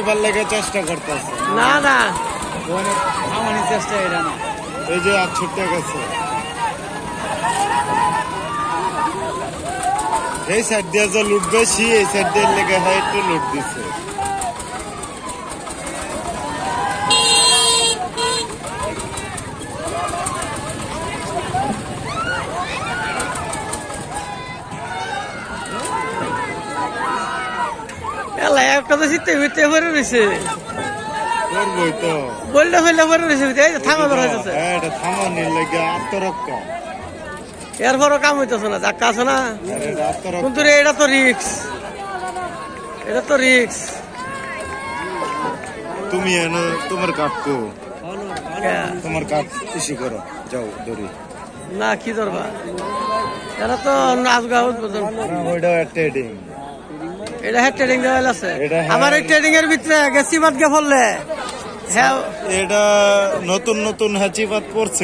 থামাইবার লেগে চেষ্টা করতেছে। না না থামানোর চেষ্টা এটা না, এই যে আর ছুটে গেছে এই সাইড দিয়ে যে লুট বেশি, এই সাইড দিয়ে লেগে হয় একটু লুট দিচ্ছে। একটা তো শীতে ভিতরে ভরে রয়েছে, করবই তো বললে ফেললে ভরে রয়েছে, থামাবার হয়েছে। এটা থামানোর লেগে আত্মরক্ষা, এরপরও কাম হইতেছে না, যাক আছে না। কিন্তু এটা তো রিক্স, এটা তো রিক্স। তুমি এনে তোমার কাটকো, তোমার কাট ইস্যু করো, যাও ধরি না কি ধরবা, এরা তো নাচ গাও ওইটাও ট্রেডিং, এটা হ্যাঁ ট্রেডিং দেওয়া আছে। হ্যাঁ। আমার এই ট্রেডিং এর ভিতরে গেছি বাদ গে ফললে এটা নতুন নতুন হাঁচিপাত পড়ছে।